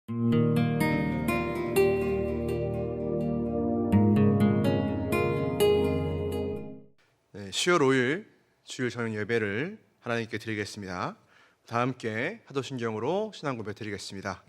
네, 10월 5일 주일 저녁 예배를 하나님께 드리겠습니다. 다 함께 사도신경으로 신앙 고백 드리겠습니다.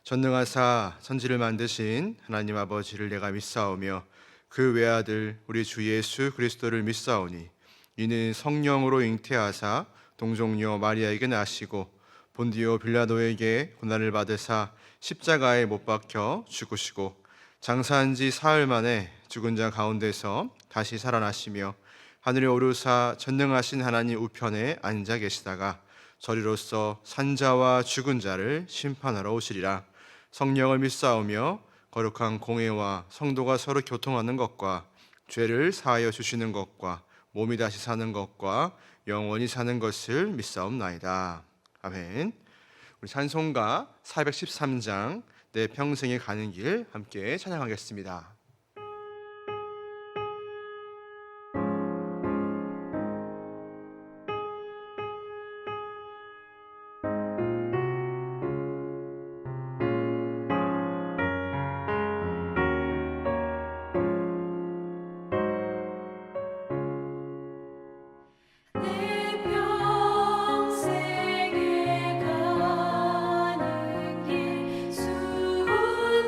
전능하사 천지를 만드신 하나님 아버지를 내가 믿사오며 그 외아들 우리 주 예수 그리스도를 믿사오니 이는 성령으로 잉태하사 동정녀 마리아에게 나시고 본디오 빌라도에게 고난을 받으사 십자가에 못 박혀 죽으시고 장사한 지 사흘 만에 죽은 자 가운데서 다시 살아나시며 하늘에 오르사 전능하신 하나님 우편에 앉아 계시다가 저리로서 산자와 죽은 자를 심판하러 오시리라. 성령을 믿사오며 거룩한 공회와 성도가 서로 교통하는 것과 죄를 사하여 주시는 것과 몸이 다시 사는 것과 영원히 사는 것을 믿사옵나이다. 아멘. 우리 찬송가 413장 내 평생에 가는 길 함께 찬양하겠습니다. 내 평생에 가는 길 순탄하여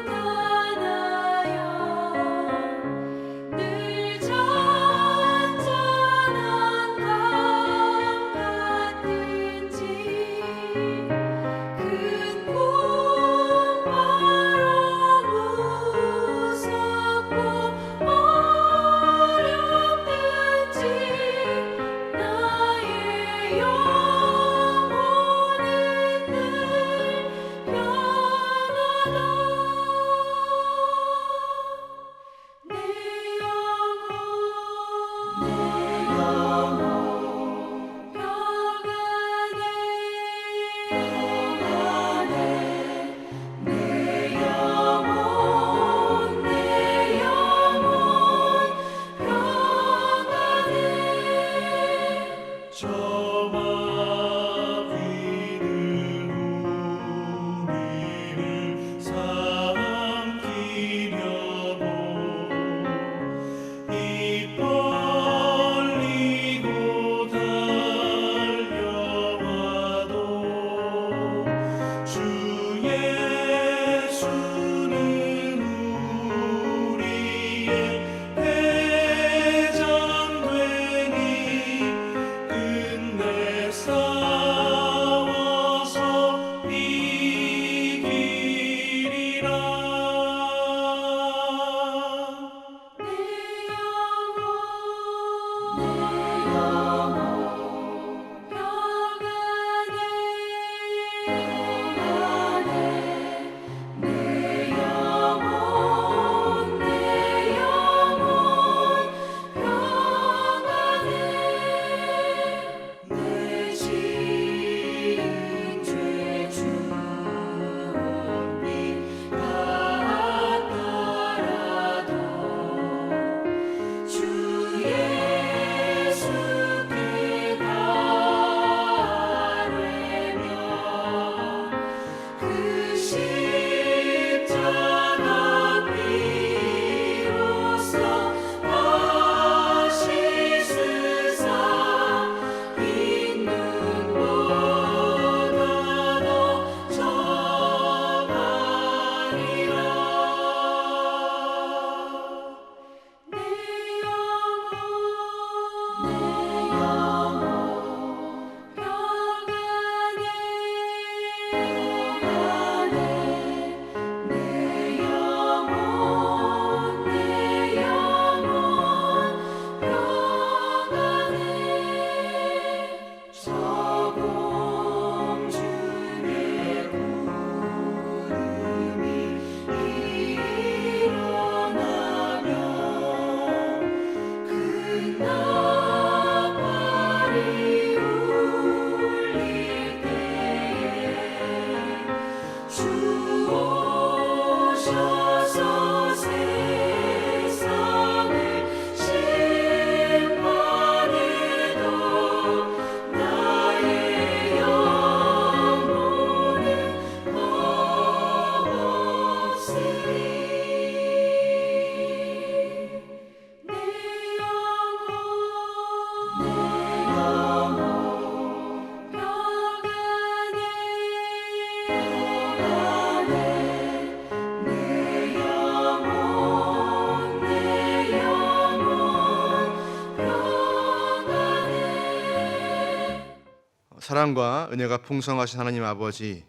사랑과 은혜가 풍성하신 하나님 아버지,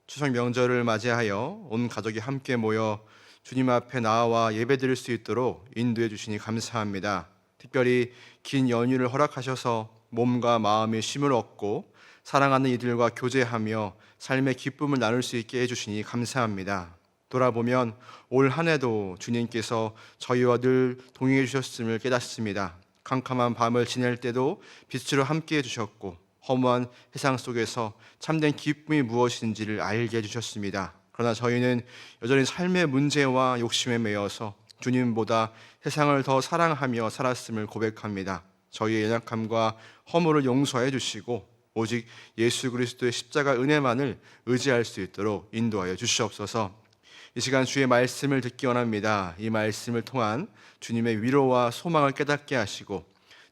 추석 명절을 맞이하여 온 가족이 함께 모여 주님 앞에 나와 예배드릴 수 있도록 인도해 주시니 감사합니다. 특별히 긴 연휴를 허락하셔서 몸과 마음의 쉼을 얻고 사랑하는 이들과 교제하며 삶의 기쁨을 나눌 수 있게 해주시니 감사합니다. 돌아보면 올 한 해도 주님께서 저희와 늘 동행해 주셨음을 깨닫습니다. 캄캄한 밤을 지낼 때도 빛으로 함께 해주셨고 허무한 세상 속에서 참된 기쁨이 무엇인지를 알게 해주셨습니다. 그러나 저희는 여전히 삶의 문제와 욕심에 매여서 주님보다 세상을 더 사랑하며 살았음을 고백합니다. 저희의 연약함과 허물을 용서해 주시고 오직 예수 그리스도의 십자가 은혜만을 의지할 수 있도록 인도하여 주시옵소서. 이 시간 주의 말씀을 듣기 원합니다. 이 말씀을 통한 주님의 위로와 소망을 깨닫게 하시고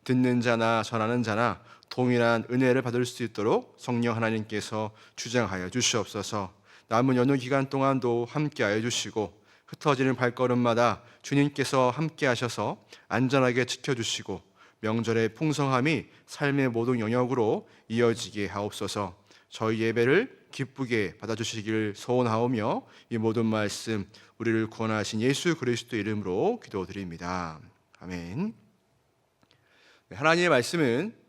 듣는 자나 전하는 자나 동일한 은혜를 받을 수 있도록 성령 하나님께서 주장하여 주시옵소서. 남은 연휴 기간 동안도 함께하여 주시고 흩어지는 발걸음마다 주님께서 함께 하셔서 안전하게 지켜주시고 명절의 풍성함이 삶의 모든 영역으로 이어지게 하옵소서. 저희 예배를 기쁘게 받아주시기를 소원하오며 이 모든 말씀 우리를 구원하신 예수 그리스도 이름으로 기도드립니다. 아멘. 하나님의 말씀은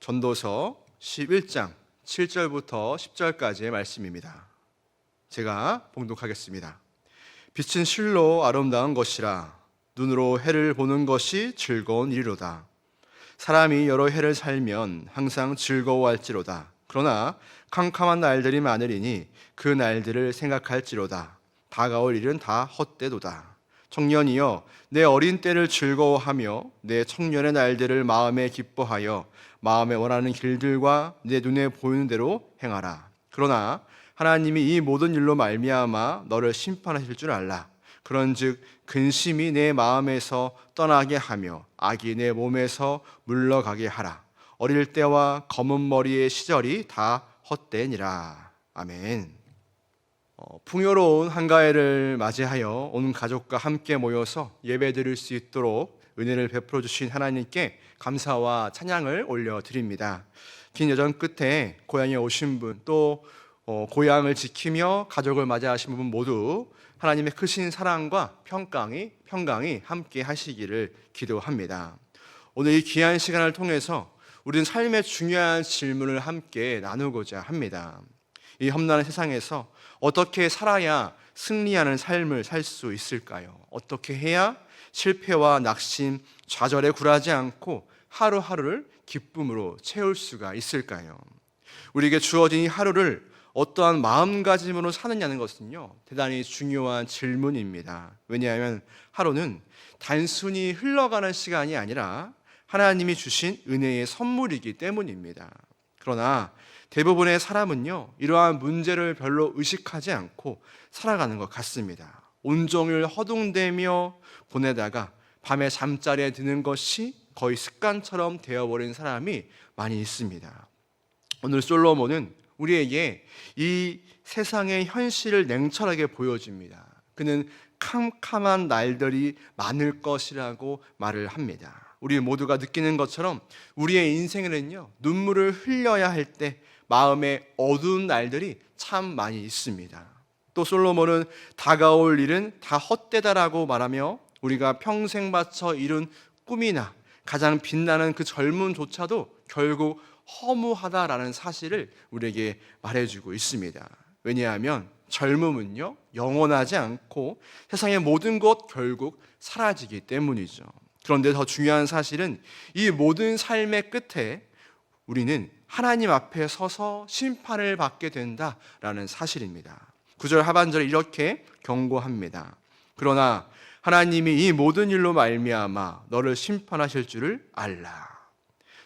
전도서 11장 7절부터 10절까지의 말씀입니다. 제가 봉독하겠습니다. 빛은 실로 아름다운 것이라 눈으로 해를 보는 것이 즐거운 일이로다. 사람이 여러 해를 살면 항상 즐거워할지로다. 그러나 캄캄한 날들이 많으리니 그 날들을 생각할지로다. 다가올 일은 다 헛되도다. 청년이여 내 어린 때를 즐거워하며 내 청년의 날들을 마음에 기뻐하여 마음에 원하는 길들과 내 눈에 보이는 대로 행하라. 그러나 하나님이 이 모든 일로 말미암아 너를 심판하실 줄 알라. 그런즉 근심이 내 마음에서 떠나게 하며 악이 내 몸에서 물러가게 하라. 어릴 때와 검은 머리의 시절이 다 헛되니라. 아멘. 풍요로운 한가해를 맞이하여 온 가족과 함께 모여서 예배드릴 수 있도록 은혜를 베풀어 주신 하나님께 감사와 찬양을 올려드립니다. 긴 여정 끝에 고향에 오신 분, 또 고향을 지키며 가족을 맞이하신 분 모두 하나님의 크신 사랑과 평강이 함께 하시기를 기도합니다. 오늘 이 귀한 시간을 통해서 우리는 삶의 중요한 질문을 함께 나누고자 합니다. 이 험난한 세상에서 어떻게 살아야 승리하는 삶을 살 수 있을까요? 어떻게 해야 실패와 낙심, 좌절에 굴하지 않고 하루하루를 기쁨으로 채울 수가 있을까요? 우리에게 주어진 이 하루를 어떠한 마음가짐으로 사느냐는 것은요, 대단히 중요한 질문입니다. 왜냐하면 하루는 단순히 흘러가는 시간이 아니라 하나님이 주신 은혜의 선물이기 때문입니다. 그러나 대부분의 사람은요, 이러한 문제를 별로 의식하지 않고 살아가는 것 같습니다. 온종일 허둥대며 보내다가 밤에 잠자리에 드는 것이 거의 습관처럼 되어버린 사람이 많이 있습니다. 오늘 솔로몬은 우리에게 이 세상의 현실을 냉철하게 보여줍니다. 그는 캄캄한 날들이 많을 것이라고 말을 합니다. 우리 모두가 느끼는 것처럼 우리의 인생에는요, 눈물을 흘려야 할 때 마음의 어두운 날들이 참 많이 있습니다. 또 솔로몬은 다가올 일은 다 헛되다라고 말하며 우리가 평생 바쳐 이룬 꿈이나 가장 빛나는 그 젊음조차도 결국 허무하다라는 사실을 우리에게 말해주고 있습니다. 왜냐하면 젊음은요, 영원하지 않고 세상의 모든 것 결국 사라지기 때문이죠. 그런데 더 중요한 사실은 이 모든 삶의 끝에 우리는 하나님 앞에 서서 심판을 받게 된다라는 사실입니다. 9절 하반절에 이렇게 경고합니다. 그러나 하나님이 이 모든 일로 말미암아 너를 심판하실 줄을 알라.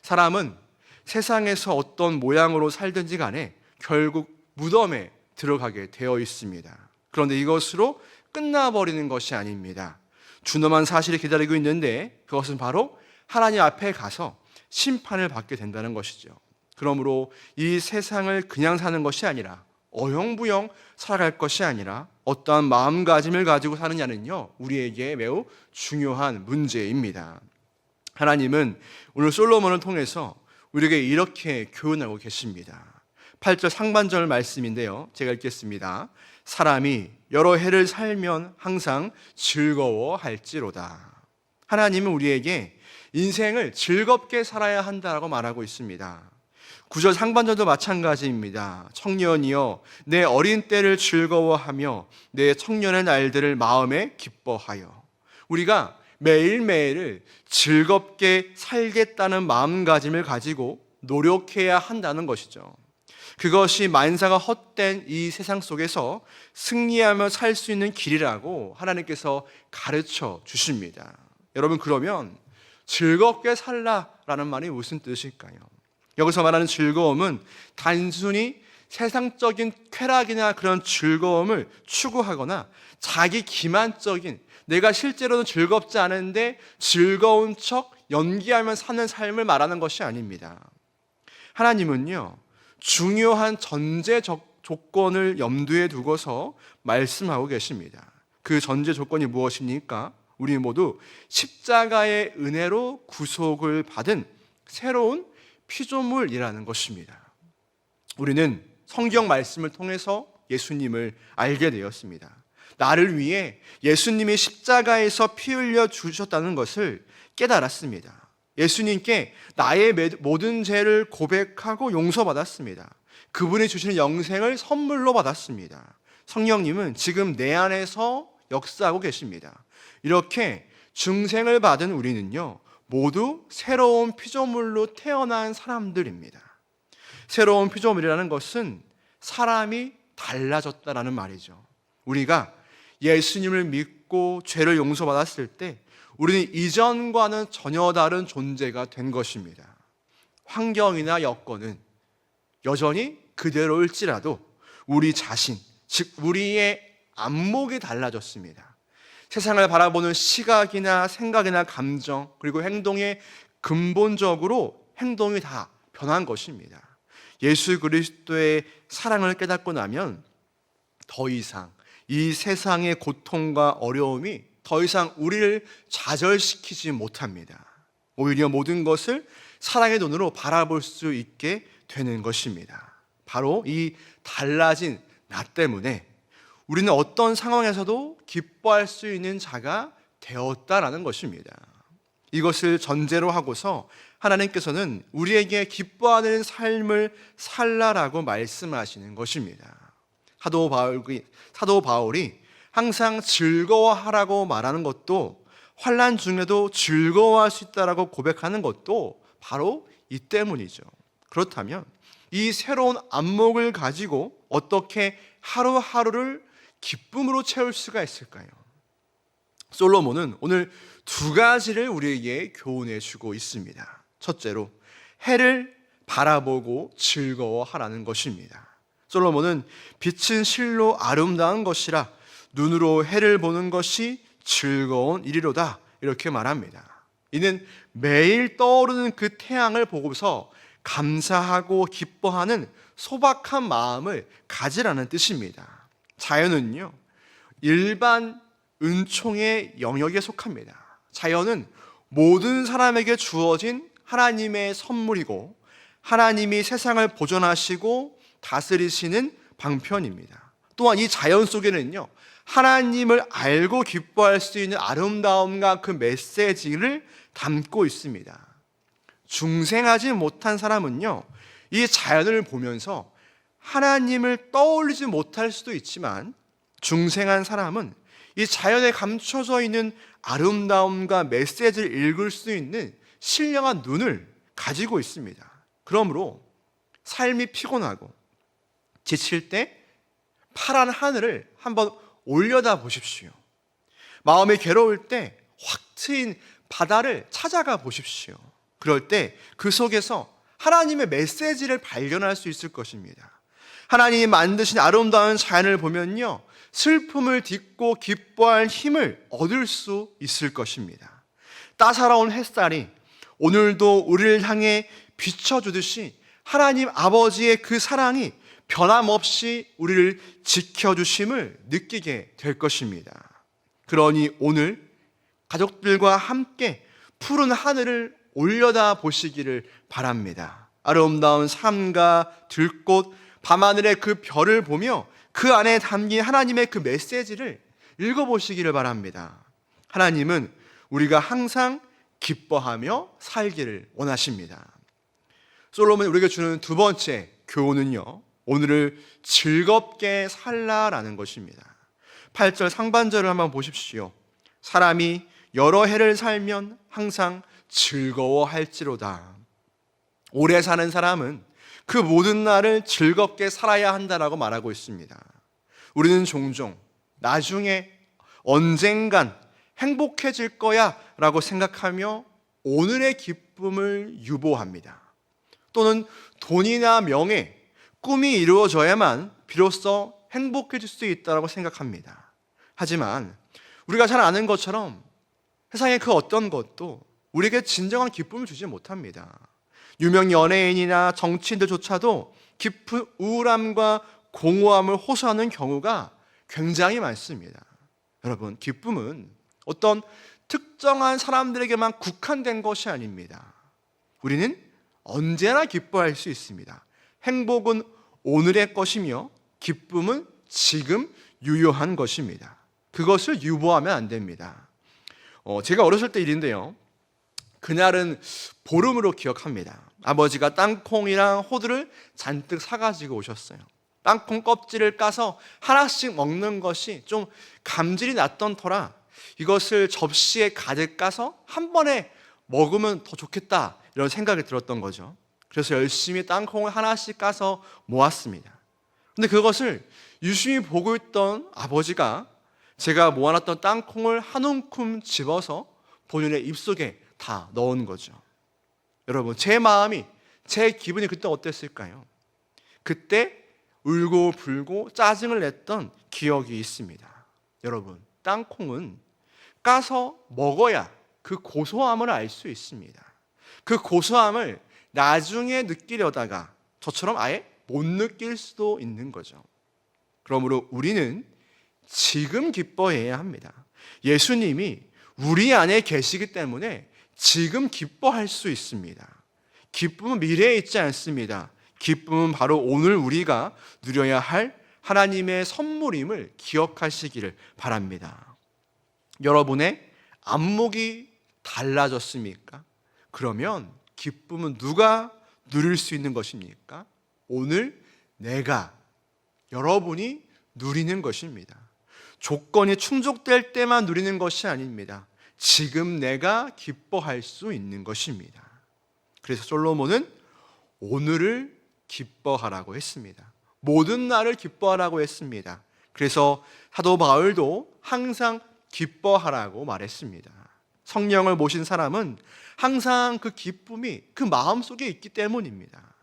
사람은 세상에서 어떤 모양으로 살든지 간에 결국 무덤에 들어가게 되어 있습니다. 그런데 이것으로 끝나버리는 것이 아닙니다. 준엄한 사실이 기다리고 있는데 그것은 바로 하나님 앞에 가서 심판을 받게 된다는 것이죠. 그러므로 이 세상을 그냥 사는 것이 아니라 어영부영 살아갈 것이 아니라 어떠한 마음가짐을 가지고 사느냐는요, 우리에게 매우 중요한 문제입니다. 하나님은 오늘 솔로몬을 통해서 우리에게 이렇게 교훈하고 계십니다. 8절 상반절 말씀인데요. 제가 읽겠습니다. 사람이 여러 해를 살면 항상 즐거워할지로다. 하나님은 우리에게 인생을 즐겁게 살아야 한다고 말하고 있습니다. 9절 상반절도 마찬가지입니다. 청년이여 내 어린 때를 즐거워하며 내 청년의 날들을 마음에 기뻐하여. 우리가 매일매일을 즐겁게 살겠다는 마음가짐을 가지고 노력해야 한다는 것이죠. 그것이 만사가 헛된 이 세상 속에서 승리하며 살 수 있는 길이라고 하나님께서 가르쳐 주십니다. 여러분, 그러면 즐겁게 살라라는 말이 무슨 뜻일까요? 여기서 말하는 즐거움은 단순히 세상적인 쾌락이나 그런 즐거움을 추구하거나 자기 기만적인, 내가 실제로는 즐겁지 않은데 즐거운 척 연기하며 사는 삶을 말하는 것이 아닙니다. 하나님은요, 중요한 전제 조건을 염두에 두고서 말씀하고 계십니다. 그 전제 조건이 무엇입니까? 우리 모두 십자가의 은혜로 구속을 받은 새로운 피조물이라는 것입니다. 우리는 성경 말씀을 통해서 예수님을 알게 되었습니다. 나를 위해 예수님이 십자가에서 피 흘려 주셨다는 것을 깨달았습니다. 예수님께 나의 모든 죄를 고백하고 용서받았습니다. 그분이 주시는 영생을 선물로 받았습니다. 성령님은 지금 내 안에서 역사하고 계십니다. 이렇게 중생을 받은 우리는요, 모두 새로운 피조물로 태어난 사람들입니다. 새로운 피조물이라는 것은 사람이 달라졌다라는 말이죠. 우리가 예수님을 믿고 죄를 용서받았을 때 우리는 이전과는 전혀 다른 존재가 된 것입니다. 환경이나 여건은 여전히 그대로일지라도 우리 자신, 즉 우리의 안목이 달라졌습니다. 세상을 바라보는 시각이나 생각이나 감정, 그리고 행동에 근본적으로 행동이 다 변한 것입니다. 예수 그리스도의 사랑을 깨닫고 나면 더 이상 이 세상의 고통과 어려움이 더 이상 우리를 좌절시키지 못합니다. 오히려 모든 것을 사랑의 눈으로 바라볼 수 있게 되는 것입니다. 바로 이 달라진 나 때문에 우리는 어떤 상황에서도 기뻐할 수 있는 자가 되었다라는 것입니다. 이것을 전제로 하고서 하나님께서는 우리에게 기뻐하는 삶을 살라라고 말씀하시는 것입니다. 사도 바울이 항상 즐거워하라고 말하는 것도, 환난 중에도 즐거워할 수 있다라고 고백하는 것도 바로 이 때문이죠. 그렇다면 이 새로운 안목을 가지고 어떻게 하루하루를 기쁨으로 채울 수가 있을까요? 솔로몬은 오늘 두 가지를 우리에게 교훈해 주고 있습니다. 첫째로, 해를 바라보고 즐거워하라는 것입니다. 솔로몬은 빛은 실로 아름다운 것이라 눈으로 해를 보는 것이 즐거운 일이로다, 이렇게 말합니다. 이는 매일 떠오르는 그 태양을 보고서 감사하고 기뻐하는 소박한 마음을 가지라는 뜻입니다. 자연은요, 일반 은총의 영역에 속합니다. 자연은 모든 사람에게 주어진 하나님의 선물이고 하나님이 세상을 보존하시고 다스리시는 방편입니다. 또한 이 자연 속에는요, 하나님을 알고 기뻐할 수 있는 아름다움과 그 메시지를 담고 있습니다. 중생하지 못한 사람은요, 이 자연을 보면서 하나님을 떠올리지 못할 수도 있지만, 중생한 사람은 이 자연에 감춰져 있는 아름다움과 메시지를 읽을 수 있는 신령한 눈을 가지고 있습니다. 그러므로 삶이 피곤하고 지칠 때 파란 하늘을 한번 올려다 보십시오. 마음이 괴로울 때 확 트인 바다를 찾아가 보십시오. 그럴 때 그 속에서 하나님의 메시지를 발견할 수 있을 것입니다. 하나님이 만드신 아름다운 자연을 보면요, 슬픔을 딛고 기뻐할 힘을 얻을 수 있을 것입니다. 따사로운 햇살이 오늘도 우리를 향해 비춰주듯이 하나님 아버지의 그 사랑이 변함없이 우리를 지켜주심을 느끼게 될 것입니다. 그러니 오늘 가족들과 함께 푸른 하늘을 올려다 보시기를 바랍니다. 아름다운 산과 들꽃, 밤하늘의 그 별을 보며 그 안에 담긴 하나님의 그 메시지를 읽어보시기를 바랍니다. 하나님은 우리가 항상 기뻐하며 살기를 원하십니다. 솔로몬이 우리에게 주는 두 번째 교훈은요, 오늘을 즐겁게 살라라는 것입니다. 8절 상반절을 한번 보십시오. 사람이 여러 해를 살면 항상 즐거워할지로다. 오래 사는 사람은 그 모든 날을 즐겁게 살아야 한다라고 말하고 있습니다. 우리는 종종 나중에 언젠간 행복해질 거야 라고 생각하며 오늘의 기쁨을 유보합니다. 또는 돈이나 명예, 꿈이 이루어져야만 비로소 행복해질 수 있다고 생각합니다. 하지만 우리가 잘 아는 것처럼 세상의 그 어떤 것도 우리에게 진정한 기쁨을 주지 못합니다. 유명 연예인이나 정치인들조차도 깊은 우울함과 공허함을 호소하는 경우가 굉장히 많습니다. 여러분, 기쁨은 어떤 특정한 사람들에게만 국한된 것이 아닙니다. 우리는 언제나 기뻐할 수 있습니다. 행복은 오늘의 것이며 기쁨은 지금 유효한 것입니다. 그것을 유보하면 안 됩니다. 제가 어렸을 때 일인데요, 그날은 보름으로 기억합니다. 아버지가 땅콩이랑 호두를 잔뜩 사가지고 오셨어요. 땅콩 껍질을 까서 하나씩 먹는 것이 좀 감질이 났던 터라 이것을 접시에 가득 까서 한 번에 먹으면 더 좋겠다, 이런 생각이 들었던 거죠. 그래서 열심히 땅콩을 하나씩 까서 모았습니다. 근데 그것을 유심히 보고 있던 아버지가 제가 모아놨던 땅콩을 한 움큼 집어서 본인의 입속에 다 넣은 거죠. 여러분, 제 마음이, 제 기분이 그때 어땠을까요? 그때 울고 불고 짜증을 냈던 기억이 있습니다. 여러분, 땅콩은 까서 먹어야 그 고소함을 알 수 있습니다. 그 고소함을 나중에 느끼려다가 저처럼 아예 못 느낄 수도 있는 거죠. 그러므로 우리는 지금 기뻐해야 합니다. 예수님이 우리 안에 계시기 때문에 지금 기뻐할 수 있습니다. 기쁨은 미래에 있지 않습니다. 기쁨은 바로 오늘 우리가 누려야 할 하나님의 선물임을 기억하시기를 바랍니다. 여러분의 안목이 달라졌습니까? 그러면 기쁨은 누가 누릴 수 있는 것입니까? 오늘 내가, 여러분이 누리는 것입니다. 조건이 충족될 때만 누리는 것이 아닙니다. 지금 내가 기뻐할 수 있는 것입니다. 그래서 솔로몬은 오늘을 기뻐하라고 했습니다. 모든 날을 기뻐하라고 했습니다. 그래서 사도 바울도 항상 기뻐하라고 말했습니다. 성령을 모신 사람은 항상 그 기쁨이 그 마음속에 있기 때문입니다.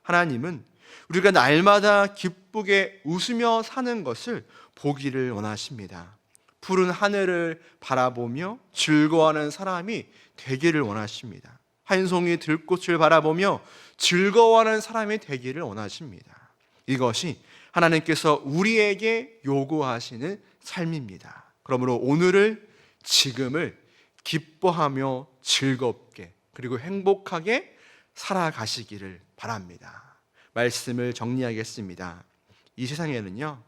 하나님은 우리가 날마다 기쁘게 웃으며 사는 것을 보기를 원하십니다. 푸른 하늘을 바라보며 즐거워하는 사람이 되기를 원하십니다. 한 송이 들꽃을 바라보며 즐거워하는 사람이 되기를 원하십니다. 이것이 하나님께서 우리에게 요구하시는 삶입니다. 그러므로 오늘을, 지금을 기뻐하며 즐겁게 그리고 행복하게 살아가시기를 바랍니다. 말씀을 정리하겠습니다. 이 세상에는요,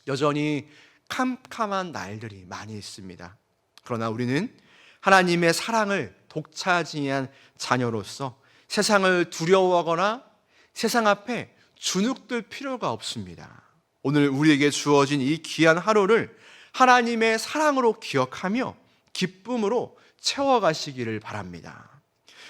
여전히 캄캄한 날들이 많이 있습니다. 그러나 우리는 하나님의 사랑을 독차지한 자녀로서 세상을 두려워하거나 세상 앞에 주눅들 필요가 없습니다. 오늘 우리에게 주어진 이 귀한 하루를 하나님의 사랑으로 기억하며 기쁨으로 채워가시기를 바랍니다.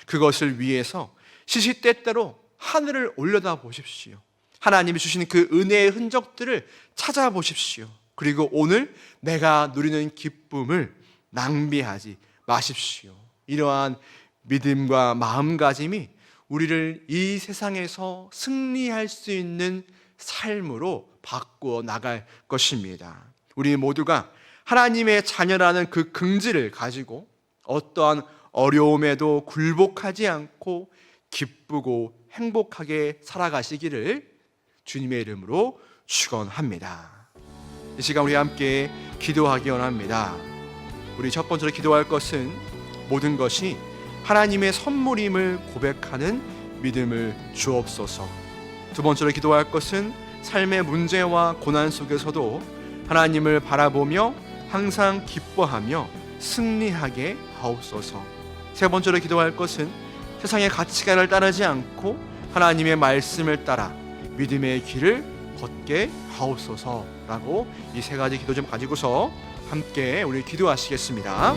그것을 위해서 시시때때로 하늘을 올려다 보십시오. 하나님이 주시는 그 은혜의 흔적들을 찾아보십시오. 그리고 오늘 내가 누리는 기쁨을 낭비하지 마십시오. 이러한 믿음과 마음가짐이 우리를 이 세상에서 승리할 수 있는 삶으로 바꾸어 나갈 것입니다. 우리 모두가 하나님의 자녀라는 그 긍지를 가지고 어떠한 어려움에도 굴복하지 않고 기쁘고 행복하게 살아가시기를 주님의 이름으로 축원합니다. 이 시간 우리 함께 기도하기 원합니다. 우리 첫 번째로 기도할 것은 모든 것이 하나님의 선물임을 고백하는 믿음을 주옵소서. 두 번째로 기도할 것은 삶의 문제와 고난 속에서도 하나님을 바라보며 항상 기뻐하며 승리하게 하옵소서. 세 번째로 기도할 것은 세상의 가치관을 따르지 않고 하나님의 말씀을 따라 믿음의 길을 걷게 하옵소서라고 이 세 가지 기도 좀 가지고서 함께 우리 기도하시겠습니다.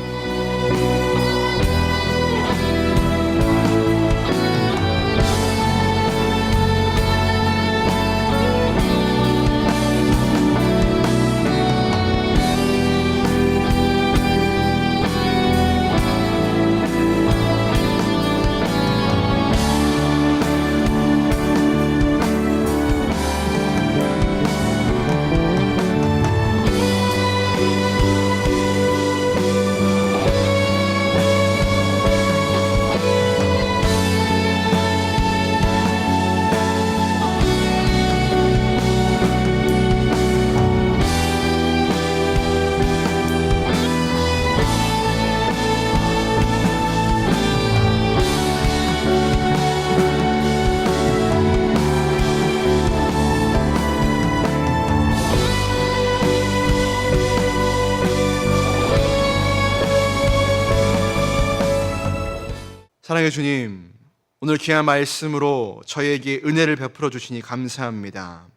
사랑의 주님, 오늘 귀한 말씀으로 저에게 은혜를 베풀어 주시니 감사합니다.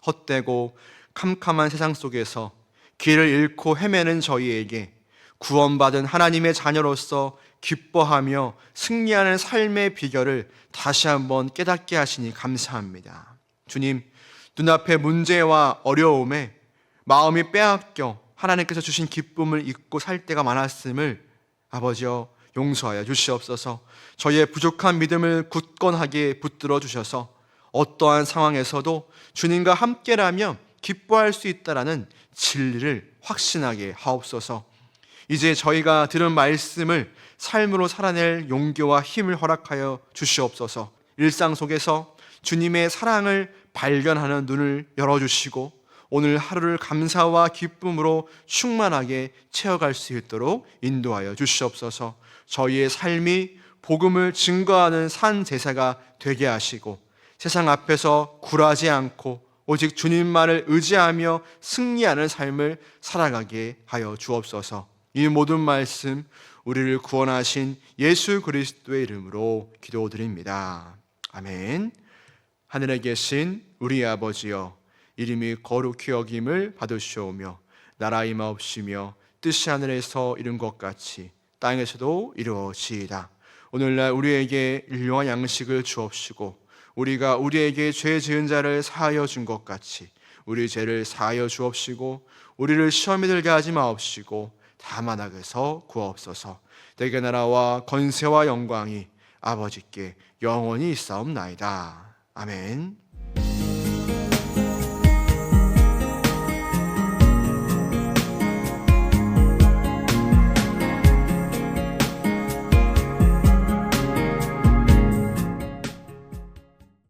헛되고 캄캄한 세상 속에서 길을 잃고 헤매는 저희에게 구원받은 하나님의 자녀로서 기뻐하며 승리하는 삶의 비결을 다시 한번 깨닫게 하시니 감사합니다. 주님, 눈앞의 문제와 어려움에 마음이 빼앗겨 하나님께서 주신 기쁨을 잊고 살 때가 많았음을 아버지여 용서하여 주시옵소서. 저희의 부족한 믿음을 굳건하게 붙들어 주셔서 어떠한 상황에서도 주님과 함께라면 기뻐할 수 있다라는 진리를 확신하게 하옵소서. 이제 저희가 들은 말씀을 삶으로 살아낼 용기와 힘을 허락하여 주시옵소서. 일상 속에서 주님의 사랑을 발견하는 눈을 열어주시고 오늘 하루를 감사와 기쁨으로 충만하게 채워갈 수 있도록 인도하여 주시옵소서. 저희의 삶이 복음을 증거하는 산 제사가 되게 하시고 세상 앞에서 굴하지 않고 오직 주님만을 의지하며 승리하는 삶을 살아가게 하여 주옵소서. 이 모든 말씀 우리를 구원하신 예수 그리스도의 이름으로 기도드립니다. 아멘. 하늘에 계신 우리 아버지여, 이름이 거룩히 여김을 받으시오며 나라 임하옵시며 뜻이 하늘에서 이룬 것 같이 땅에서도 이루어지이다. 오늘날 우리에게 일용할 양식을 주옵시고 우리가 우리에게 죄 지은 자를 사하여 준 것 같이 우리 죄를 사하여 주옵시고 우리를 시험에 들게 하지 마옵시고 다만 악에서 구하옵소서. 대개 나라와 권세와 영광이 아버지께 영원히 있사옵나이다. 아멘.